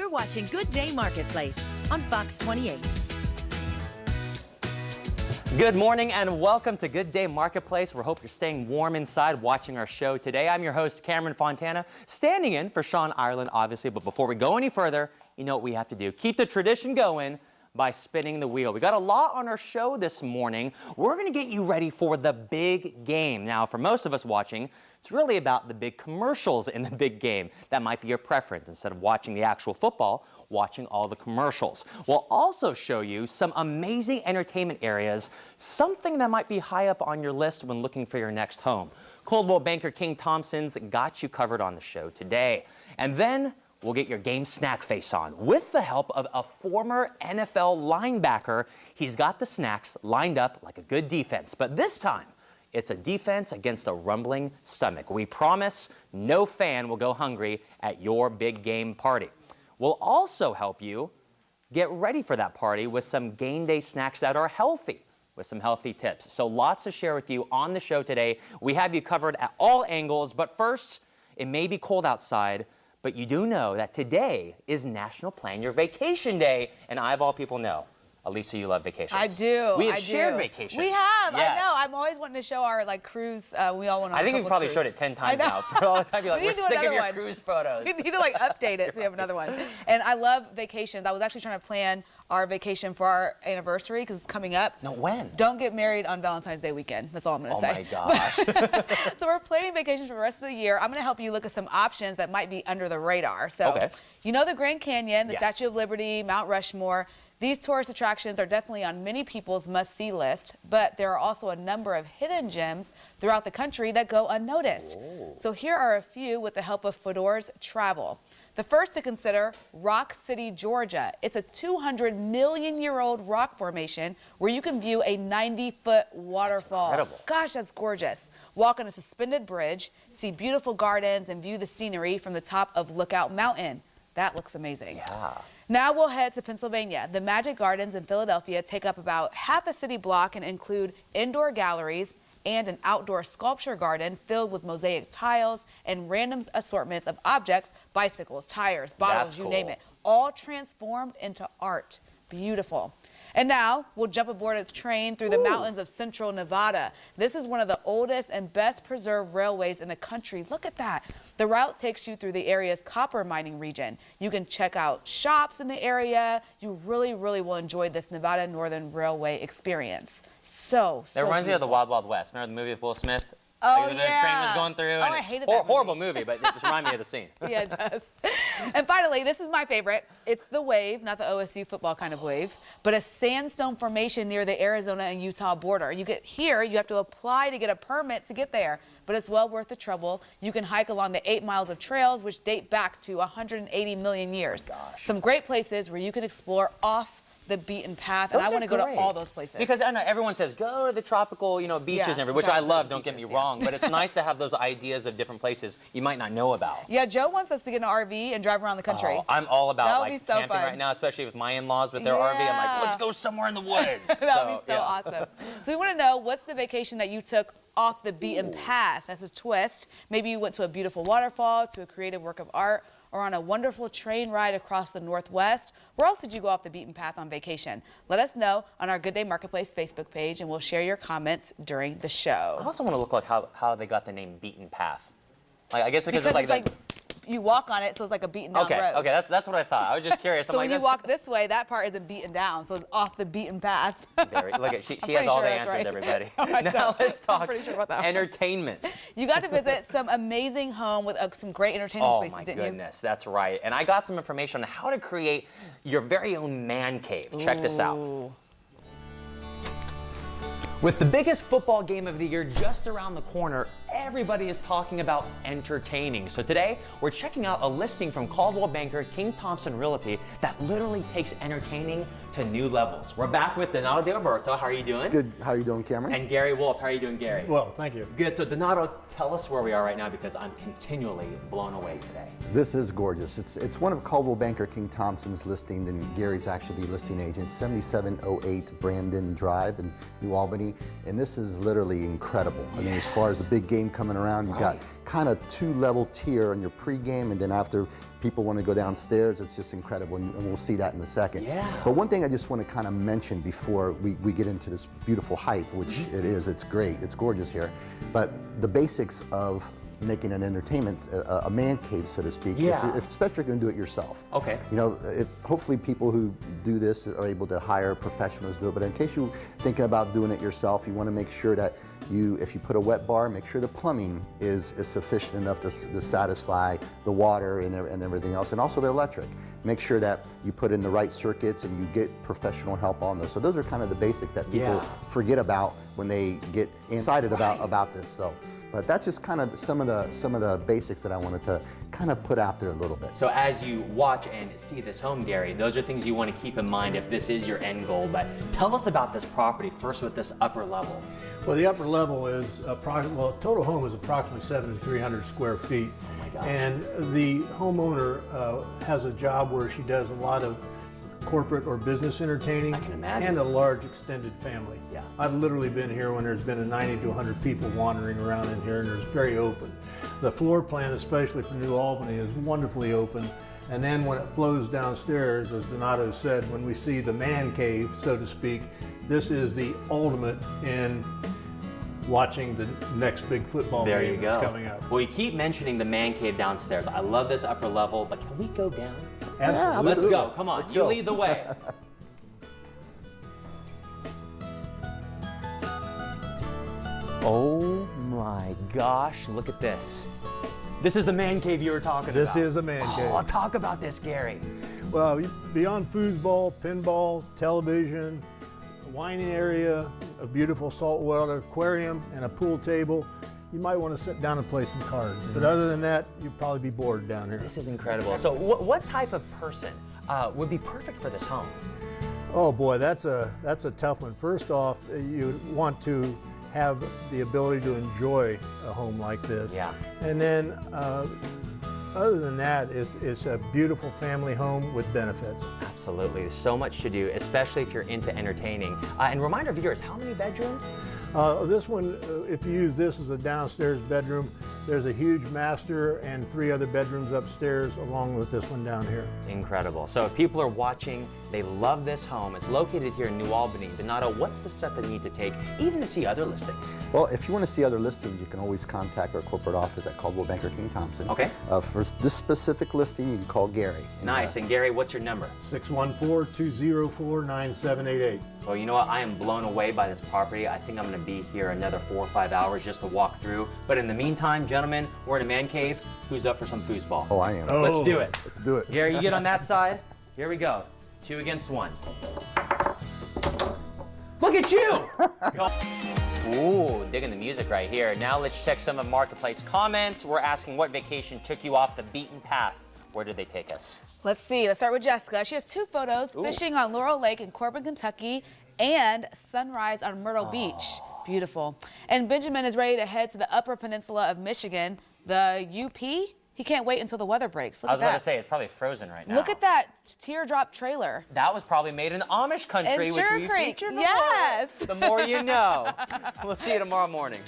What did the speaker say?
You're watching Good Day Marketplace on Fox 28. Good morning and welcome to Good Day Marketplace. We hope you're staying warm inside watching our show today. I'm your host, Cameron Fontana, standing in for Sean Ireland, obviously. But before we go any further, you know what we have to do. Keep the tradition going by spinning the wheel. We got a lot on our show this morning. We're going to get you ready for the big game. Now, for most of us watching, it's really about the big commercials in the big game. That might be your preference. Instead of watching the actual football, watching all the commercials. We'll also show you some amazing entertainment areas, something that might be high up on your list when looking for your next home. Coldwell Banker King Thompson's got you covered on the show today. And then we'll get your game snack face on with the help of a former NFL linebacker. He's got the snacks lined up like a good defense, but this time it's a defense against a rumbling stomach. We promise no fan will go hungry at your big game party. We'll also help you get ready for that party with some game day snacks that are healthy, with some healthy tips. So lots to share with you on the show today. We have you covered at all angles, but first, it may be cold outside, but you do know that today is National Plan Your Vacation Day, and I, of all people, know. Elisa, you love vacations. I do. We have shared vacations. We have. Yes. I know. I'm always wanting to show our cruise. We all want to. I think we've probably showed it 10 times now. For all the time, you're like, we're sick of your cruise photos. We need to update it so we have another one. And I love vacations. I was actually trying to plan our vacation for our anniversary because it's coming up. No, when? Don't get married on Valentine's Day weekend. That's all I'm going to say. Oh my gosh. So we're planning vacations for the rest of the year. I'm going to help you look at some options that might be under the radar. So you know the Grand Canyon, the Statue of Liberty, Mount Rushmore. These tourist attractions are definitely on many people's must-see list, but there are also a number of hidden gems throughout the country that go unnoticed. Ooh. So here are a few with the help of Fedore's Travel. The first to consider, Rock City, Georgia. It's a 200-million-year-old rock formation where you can view a 90-foot waterfall. That's incredible. Gosh, that's gorgeous. Walk on a suspended bridge, see beautiful gardens, and view the scenery from the top of Lookout Mountain. That looks amazing. Yeah. Now we'll head to Pennsylvania. The Magic Gardens in Philadelphia take up about half a city block and include indoor galleries and an outdoor sculpture garden filled with mosaic tiles and random assortments of objects, bicycles, tires, bottles, you name it, all transformed into art. Beautiful. And now we'll jump aboard a train through the mountains of central Nevada. This is one of the oldest and best preserved railways in the country. Look at that. The route takes you through the area's copper mining region. You can check out shops in the area. You really, really will enjoy this Nevada Northern Railway experience. So that reminds me of the Wild Wild West. Remember the movie with Will Smith? Oh, the train was going through. Oh, I hated that movie. Horrible movie, but it just reminded me of the scene. Yeah, it does. And finally, this is my favorite. It's the wave, not the OSU football kind of wave, but a sandstone formation near the Arizona and Utah border. You get here, you have to apply to get a permit to get there, but it's well worth the trouble. You can hike along the 8 miles of trails, which date back to 180 million years. Gosh. Some great places where you can explore off the beaten path, and I want to go to all those places. Because I know everyone says go to the tropical, beaches and everything, which I love, don't get me wrong, but it's nice to have those ideas of different places you might not know about. Yeah, Joe wants us to get an RV and drive around the country. Oh, I'm all about so camping fun. right now, especially with my in-laws with their RV. I'm like, let's go somewhere in the woods. That would be so awesome. So we want to know, what's the vacation that you took off the beaten path? That's a twist. Maybe you went to a beautiful waterfall, to a creative work of art, or on a wonderful train ride across the Northwest. Where else did you go off the beaten path on vacation? Let us know on our Good Day Marketplace Facebook page, and we'll share your comments during the show. I also want to look like how they got the name Beaten Path. I guess because it's like you walk on it, so it's like a beaten down road. Okay, that's what I thought. I was just curious. So when you walk this way, that part isn't beaten down, so it's off the beaten path. Look at she has all the answers, everybody. Now let's talk entertainment. You got to visit some amazing home with some great entertainment spaces, didn't you? Oh my goodness, that's right. And I got some information on how to create your very own man cave. Check this out. With the biggest football game of the year just around the corner, everybody is talking about entertaining. So today, we're checking out a listing from Coldwell Banker King Thompson Realty that literally takes entertaining to new levels. We're back with Donato DeRoberto. How are you doing? Good. How are you doing, Cameron? And Gary Wolf. How are you doing, Gary? Well, thank you. Good. So Donato, tell us where we are right now because I'm continually blown away today. This is gorgeous. It's one of Coldwell Banker King Thompson's listings, and Gary's actually the listing agent. 7708 Brandon Drive in New Albany, and this is literally incredible. I mean, as far as the big game coming around, you got kind of two-level tier on your pregame, and then after people want to go downstairs, it's just incredible, and we'll see that in a second. Yeah. But one thing I just want to kind of mention before we get into this beautiful height, which it is, it's great, it's gorgeous here, but the basics of making an entertainment, a man cave, so to speak, especially if you're going to do it yourself. Okay. You know, hopefully people who do this are able to hire professionals to do it, but in case you're thinking about doing it yourself, you want to make sure that if you put a wet bar, make sure the plumbing is sufficient enough to satisfy the water and everything else, and also the electric. Make sure that you put in the right circuits and you get professional help on this. So those are kind of the basics that people forget about when they get excited about this. So, but that's just kind of some of the basics that I wanted to kind of put out there a little bit. So as you watch and see this home, Gary, those are things you want to keep in mind if this is your end goal. But tell us about this property first with this upper level. Well, the upper level is total home is approximately 7,300 square feet. Oh my gosh. And the homeowner has a job where she does a lot of corporate or business entertaining. I can imagine. And a large extended family. Yeah. I've literally been here when there's been a 90 to 100 people wandering around in here, and it's very open. The floor plan, especially for New Albany, is wonderfully open. And then when it flows downstairs, as Donato said, when we see the man cave, so to speak, this is the ultimate in watching the next big football game that's coming up. Well, you keep mentioning the man cave downstairs. I love this upper level, but can we go down? Absolutely. Let's go. Come on. You lead the way. Oh my gosh, look at this. This is the man cave you were talking about. This is a man cave. Oh, talk about this, Gary. Well, beyond foosball, pinball, television, a wining area, a beautiful saltwater aquarium, and a pool table, you might want to sit down and play some cards. But other than that, you'd probably be bored down here. This is incredible. So what type of person would be perfect for this home? Oh boy, that's a tough one. First off, you want to have the ability to enjoy a home like this. Yeah. And then other than that, it's a beautiful family home with benefits. Absolutely. There's so much to do, especially if you're into entertaining. And remind our viewers, how many bedrooms? This one, if you use this as a downstairs bedroom, there's a huge master and 3 other bedrooms upstairs along with this one down here. Incredible. So if people are watching, they love this home. It's located here in New Albany. Donato, what's the step they need to take, even to see other listings? Well, if you want to see other listings, you can always contact our corporate office at Coldwell Banker King Thompson. Okay. For this specific listing, you can call Gary. Nice. And Gary, what's your number? 614-204-9788. Well, you know what? I am blown away by this property. I think I'm going to be here another 4 or 5 hours just to walk through. But in the meantime, gentlemen, we're in a man cave. Who's up for some foosball? Oh, I am. Let's do it. Let's do it. Gary, you get on that side. Here we go. 2 against 1. Look at you! Ooh, digging the music right here. Now let's check some of Marketplace comments. We're asking what vacation took you off the beaten path. Where did they take us? Let's see. Let's start with Jessica. She has 2 photos, fishing on Laurel Lake in Corbin, Kentucky, and sunrise on Myrtle Beach. Beautiful. And Benjamin is ready to head to the Upper Peninsula of Michigan, the UP. He can't wait until the weather breaks. Look I was at about that. to say, it's probably frozen right now. Look at that teardrop trailer. That was probably made in Amish country, In which Sugar we Creek. featured before. Yes. The more you know. We'll see you tomorrow morning.